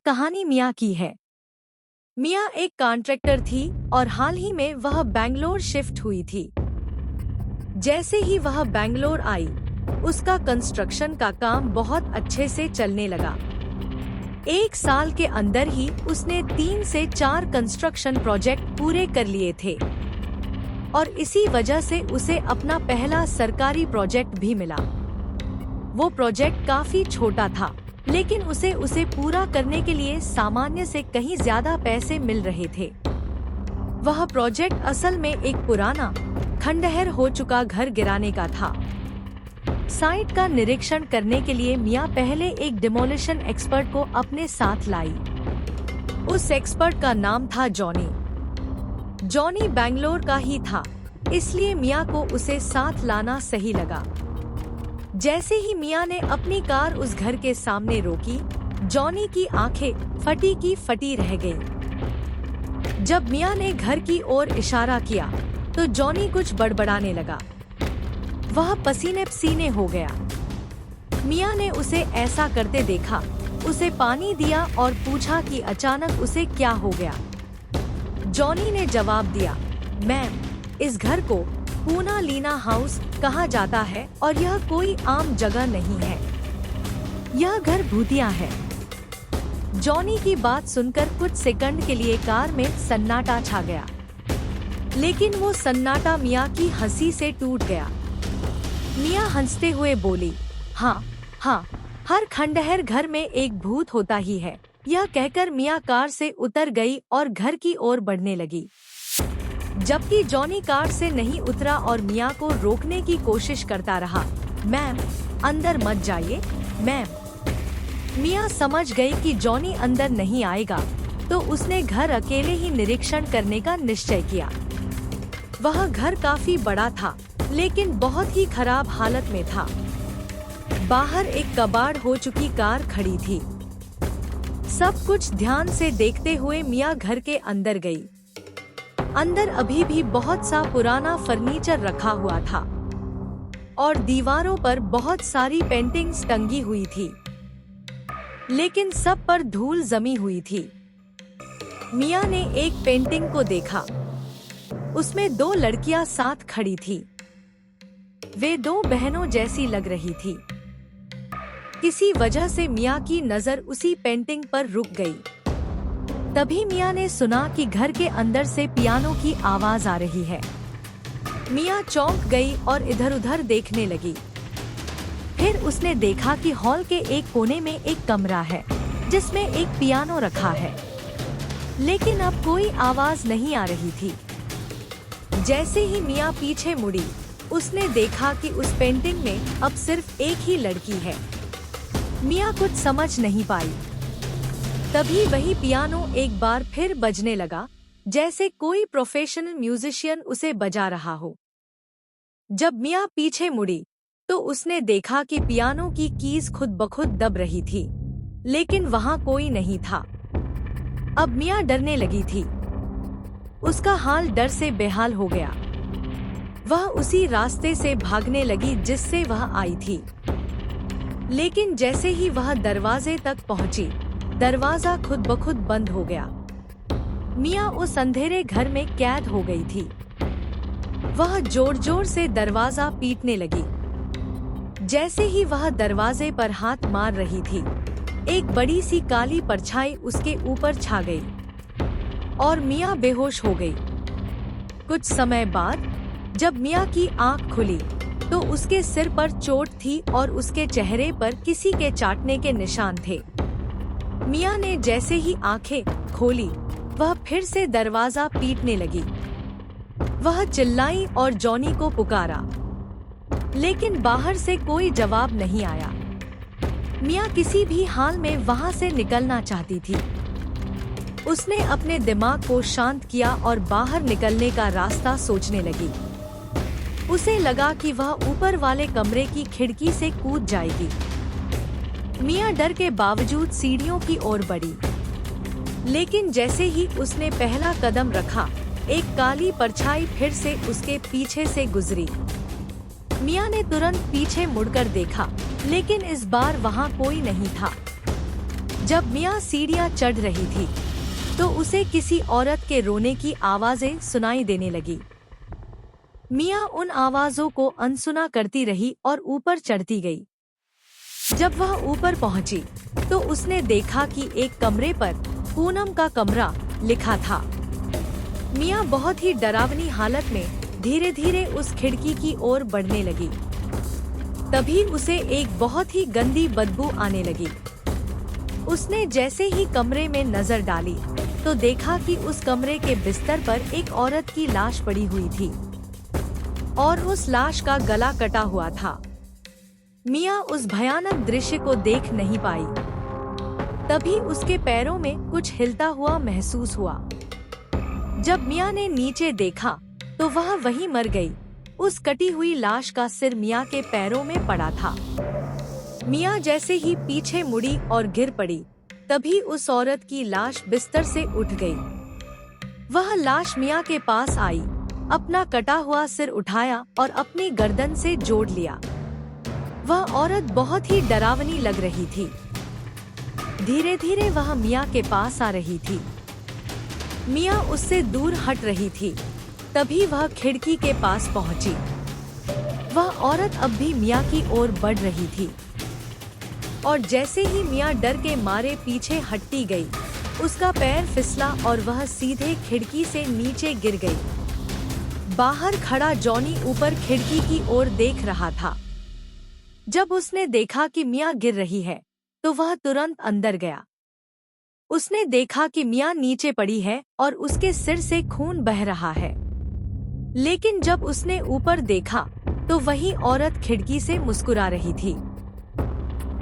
कहानी मिया की है। मिया एक कॉन्ट्रैक्टर थी और हाल ही में वह बैंगलोर शिफ्ट हुई थी। जैसे ही वह बैंगलोर आई, उसका कंस्ट्रक्शन का काम बहुत अच्छे से चलने लगा। 1 साल के अंदर ही उसने 3 से 4 कंस्ट्रक्शन प्रोजेक्ट पूरे कर लिए थे और इसी वजह से उसे अपना पहला सरकारी प्रोजेक्ट भी मिला। वो प्रोजेक्ट काफी छोटा था, लेकिन उसे पूरा करने के लिए सामान्य से कहीं ज्यादा पैसे मिल रहे थे। वह प्रोजेक्ट असल में एक पुराना, खंडहर हो चुका घर गिराने का था। साइट का निरीक्षण करने के लिए मिया पहले एक डिमोलिशन एक्सपर्ट को अपने साथ लाई। उस एक्सपर्ट का नाम था जॉनी। जॉनी बैंगलोर का ही था, इसलिए मिया को उसे साथ लाना सही लगा। जैसे ही मिया ने अपनी कार उस घर के सामने रोकी, जॉनी की आंखें फटी की फटी रह गईं। जब मिया ने घर की ओर इशारा किया, तो जॉनी कुछ बड़बड़ाने लगा। वह पसीने पसीने हो गया। मिया ने उसे ऐसा करते देखा, उसे पानी दिया और पूछा कि अचानक उसे क्या हो गया। जॉनी ने जवाब दिया, मैम, इस घर को पूना लीना हाउस कहा जाता है और यह कोई आम जगह नहीं है। यह घर भूतिया है। जॉनी की बात सुनकर कुछ सेकंड के लिए कार में सन्नाटा छा गया, लेकिन वो सन्नाटा मिया की हंसी से टूट गया। मिया हंसते हुए बोली, हाँ, हर खंडहर घर में एक भूत होता ही है। यह कहकर मिया कार से उतर गई और घर की ओर बढ़ने लगी, जबकि जॉनी कार से नहीं उतरा और मिया को रोकने की कोशिश करता रहा। मैम, अंदर मत जाइए, मैम। मिया समझ गई कि जॉनी अंदर नहीं आएगा, तो उसने घर अकेले ही निरीक्षण करने का निश्चय किया। वह घर काफी बड़ा था, लेकिन बहुत ही खराब हालत में था। बाहर एक कबाड़ हो चुकी कार खड़ी थी। सब कुछ ध्यान से देखते हुए मिया घर के अंदर गई। अंदर अभी भी बहुत सा पुराना फर्नीचर रखा हुआ था और दीवारों पर बहुत सारी पेंटिंग्स टंगी हुई थी, लेकिन सब पर धूल जमी हुई थी। मिया ने एक पेंटिंग को देखा। उसमें 2 लड़कियां साथ खड़ी थी। वे 2 बहनों जैसी लग रही थी। किसी वजह से मिया की नजर उसी पेंटिंग पर रुक गई। तभी मिया ने सुना कि घर के अंदर से पियानो की आवाज आ रही है। मिया चौंक गई और इधर-उधर देखने लगी। फिर उसने देखा कि हॉल के एक कोने में एक कमरा है, जिसमें एक पियानो रखा है, लेकिन अब कोई आवाज नहीं आ रही थी। जैसे ही मिया पीछे मुड़ी, उसने देखा कि उस पेंटिंग में अब सिर्फ एक ही लड़की है। मिया कुछ समझ नहीं पाई। तभी वही पियानो एक बार फिर बजने लगा, जैसे कोई प्रोफेशनल म्यूजिशियन उसे बजा रहा हो। जब मिया पीछे मुड़ी, तो उसने देखा कि पियानो की कीज खुद ब खुद दब रही थी, लेकिन वहाँ कोई नहीं था। अब मिया डरने लगी थी। उसका हाल डर से बेहाल हो गया। वह उसी रास्ते से भागने लगी जिससे वह आई थी, लेकिन जैसे ही वह दरवाजे तक पहुंची, दरवाजा खुद ब खुद बंद हो गया। मिया उस अंधेरे घर में कैद हो गई थी। वह जोर जोर से दरवाजा पीटने लगी। जैसे ही वह दरवाजे पर हाथ मार रही थी, एक बड़ी सी काली परछाई उसके ऊपर छा गई और मिया बेहोश हो गई। कुछ समय बाद जब मिया की आंख खुली, तो उसके सिर पर चोट थी और उसके चेहरे पर किसी के चाटने के निशान थे। मिया ने जैसे ही आंखें खोली, वह फिर से दरवाजा पीटने लगी। वह चिल्लाई और जॉनी को पुकारा, लेकिन बाहर से कोई जवाब नहीं आया। मिया किसी भी हाल में वहां से निकलना चाहती थी। उसने अपने दिमाग को शांत किया और बाहर निकलने का रास्ता सोचने लगी। उसे लगा कि वह ऊपर वाले कमरे की खिड़की से कूद जाएगी। मिया डर के बावजूद सीढ़ियों की ओर बढ़ी, लेकिन जैसे ही उसने पहला कदम रखा, एक काली परछाई फिर से उसके पीछे से गुजरी। मिया ने तुरंत पीछे मुड़कर देखा, लेकिन इस बार वहाँ कोई नहीं था। जब मियाँ सीढ़ियाँ चढ़ रही थी तो उसे किसी औरत के रोने की आवाजें सुनाई देने लगी। मियाँ उन आवाजों को अनसुना करती रही और ऊपर चढ़ती गई। जब वह ऊपर पहुंची तो उसने देखा कि एक कमरे पर पूनम का कमरा लिखा था। मियाँ बहुत ही डरावनी हालत में धीरे धीरे उस खिड़की की ओर बढ़ने लगी। तभी उसे एक बहुत ही गंदी बदबू आने लगी। उसने जैसे ही कमरे में नजर डाली तो देखा कि उस कमरे के बिस्तर पर एक औरत की लाश पड़ी हुई थी और उस लाश का गला कटा हुआ था। मियाँ उस भयानक दृश्य को देख नहीं पाई। तभी उसके पैरों में कुछ हिलता हुआ महसूस हुआ। जब मियाँ ने नीचे देखा तो वह वहीं मर गई। उस कटी हुई लाश का सिर मियाँ के पैरों में पड़ा था। मियाँ जैसे ही पीछे मुड़ी और गिर पड़ी, तभी उस औरत की लाश बिस्तर से उठ गई। वह लाश मियाँ के पास आई, अपना कटा हुआ सिर उठाया और अपनी गर्दन से जोड़ लिया। वह औरत बहुत ही डरावनी लग रही थी। धीरे धीरे वह मियाँ के पास आ रही थी। मियाँ उससे दूर हट रही थी। तभी वह खिड़की के पास पहुंची। वह औरत अब भी मियाँ की ओर बढ़ रही थी और जैसे ही मियाँ डर के मारे पीछे हटती गई, उसका पैर फिसला और वह सीधे खिड़की से नीचे गिर गई। बाहर खड़ा जॉनी ऊपर खिड़की की ओर देख रहा था। जब उसने देखा कि मियाँ गिर रही है तो वह तुरंत अंदर गया। उसने देखा कि मियाँ नीचे पड़ी है और उसके सिर से खून बह रहा है। लेकिन जब उसने ऊपर देखा तो वही औरत खिड़की से मुस्कुरा रही थी।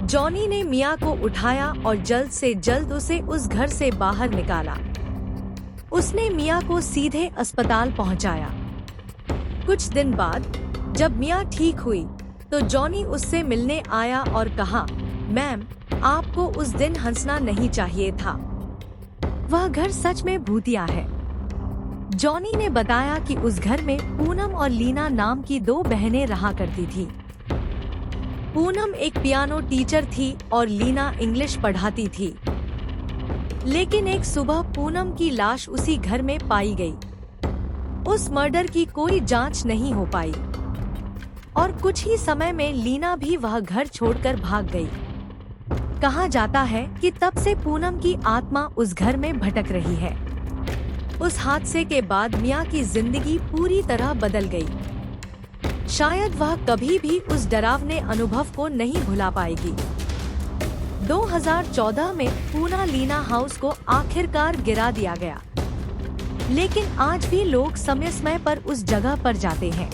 जॉनी ने मियाँ को उठाया और जल्द से जल्द उसे उस घर से बाहर निकाला। उसने मियाँ को सीधे अस्पताल पहुँचाया। कुछ दिन बाद जब मियाँ ठीक हुई तो जॉनी उससे मिलने आया और कहा, मैम, आपको उस दिन हंसना नहीं चाहिए था। वह घर सच में भूतिया है। जॉनी ने बताया कि उस घर में पूनम और लीना नाम की दो बहनें रहा करती थी। पूनम एक पियानो टीचर थी और लीना इंग्लिश पढ़ाती थी। लेकिन एक सुबह पूनम की लाश उसी घर में पाई गई। उस मर्डर की कोई जांच नहीं हो पाई और कुछ ही समय में लीना भी वह घर छोड़कर भाग गई। कहा जाता है कि तब से पूनम की आत्मा उस घर में भटक रही है। उस हादसे के बाद मियाँ की जिंदगी पूरी तरह बदल गई। शायद वह कभी भी उस डरावने अनुभव को नहीं भुला पाएगी। 2014 में पूना लीना हाउस को आखिरकार गिरा दिया गया, लेकिन आज भी लोग समय समय पर उस जगह पर जाते हैं।